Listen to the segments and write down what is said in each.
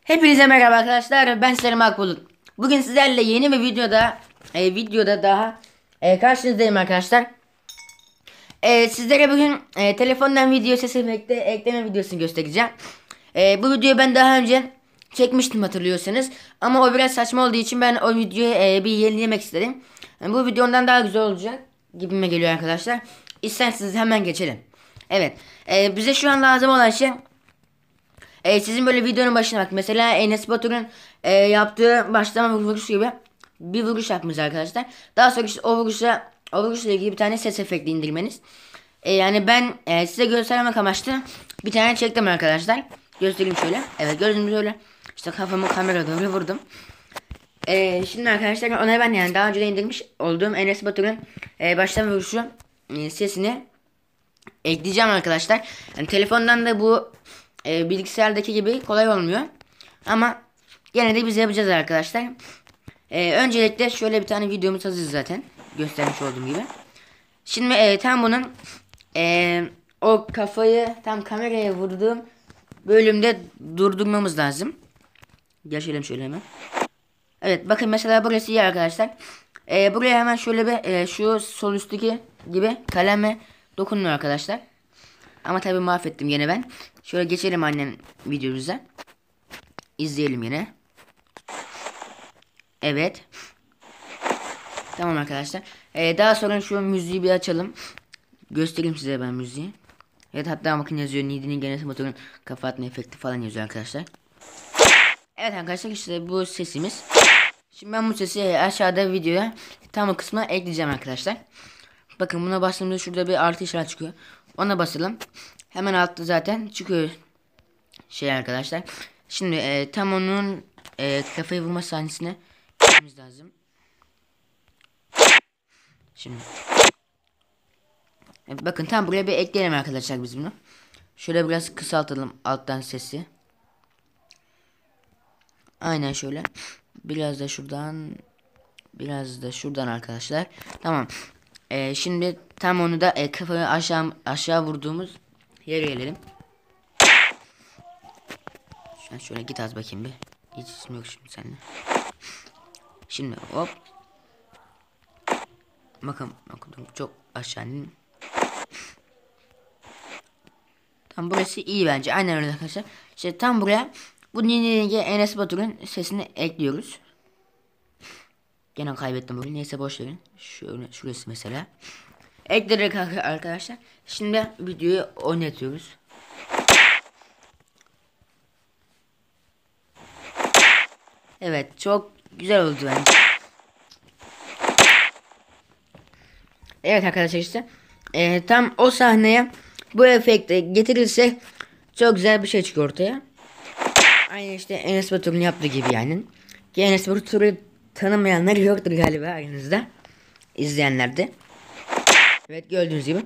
Hepinize merhaba arkadaşlar. Ben Selim Akbulut. Bugün sizlerle yeni bir videoda daha karşınızdayım arkadaşlar. Sizlere bugün telefondan video ses efekti ekleme videosunu göstereceğim. Bu videoyu ben daha önce çekmiştim hatırlıyorsanız. Ama o biraz saçma olduğu için ben o videoyu bir yenilemek istedim. Bu videodan daha güzel olacak gibime geliyor arkadaşlar. İsterseniz hemen geçelim. Evet. Bize şu an lazım olan şey sizin böyle videonun başına bak. Mesela Enes Batur'un yaptığı başlama vuruş gibi bir vuruş yapmış arkadaşlar. Daha sonra işte o vuruşla ilgili bir tane ses efekti indirmeniz. Yani ben size göstermek amaçlı bir tane çektim arkadaşlar. Göstereyim şöyle. Evet gördüğünüz böyle. İşte kafamı kamera doğru vurdum. Şimdi arkadaşlar ona ben yani daha önce de indirmiş olduğum Enes Batur'un başlama vuruşu sesini ekleyeceğim arkadaşlar. Yani telefondan da bu bilgisayardaki gibi kolay olmuyor. Ama gene de biz yapacağız arkadaşlar. Öncelikle şöyle bir tane videomuz hazır zaten. Göstermiş olduğum gibi. Şimdi tam bunun o kafayı tam kameraya vurduğum bölümde durdurmamız lazım. Geçelim şöyle hemen. Evet bakın mesela burası iyi arkadaşlar. Buraya hemen şöyle bir şu sol üstteki gibi kaleme dokunuyor arkadaşlar. Ama tabii mahvettim yine ben. Şöyle geçelim annem videomuza. İzleyelim yine. Evet. Tamam arkadaşlar. Daha sonra şu müziği bir açalım. Göstereyim size ben müziği. Evet hatta bakın yazıyor. Nidi'nin genel motorun kafa atma efekti falan yazıyor arkadaşlar. Evet arkadaşlar işte bu sesimiz. Şimdi ben bu sesi aşağıda videoya tam o kısma ekleyeceğim arkadaşlar. Bakın buna bastığımda şurada bir artı işaret çıkıyor. Ona basalım. Hemen altta zaten çıkıyor şey arkadaşlar. Şimdi tam onun kafayı vurma sahnesine gitmemiz lazım. Şimdi bakın tam buraya bir ekleyelim arkadaşlar biz bunu. Şöyle biraz kısaltalım alttan sesi. Aynen şöyle. Biraz da şuradan. Biraz da şuradan arkadaşlar. Tamam. Şimdi tam onu da kafayı aşağı vurduğumuz yere gelelim. Şu an şöyle git az bakayım bir. Hiç isim yok şimdi seninle. Şimdi hop. Bakın çok aşağı indim. Tam burası iyi bence. Aynen öyle arkadaşlar. İşte tam buraya bu Nini'ye Enes Batur'un sesini ekliyoruz. Gene kaybettim bugün. Neyse boş verin. Şöyle şurası mesela. Ekledik arkadaşlar. Şimdi videoyu oynatıyoruz. Evet çok güzel oldu bence. Evet arkadaşlar işte tam o sahneye bu efekti getirirse çok güzel bir şey çıkıyor ortaya. Aynı işte Enes Batur'un yaptığı gibi yani. Ki Enes Batur'u tanımayanlar yoktur galiba aranızda. İzleyenlerde. Evet gördüğünüz gibi.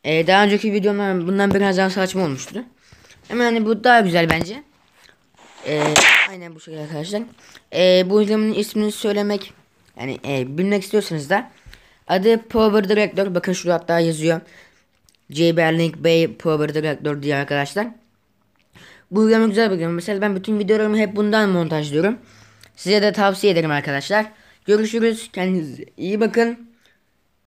Daha önceki videomlar bundan biraz daha saçma olmuştu. Ama yani bu daha güzel bence. Aynen bu şekilde arkadaşlar. Bu uygulamanın ismini söylemek yani bilmek istiyorsanız da adı Power Director. Bakın şurada hatta yazıyor. JBL Bay Power Director diye arkadaşlar. Bu uygulama güzel bir uygulama. Mesela ben bütün videolarımı hep bundan montajlıyorum. Size de tavsiye ederim arkadaşlar. Görüşürüz. Kendinize iyi bakın.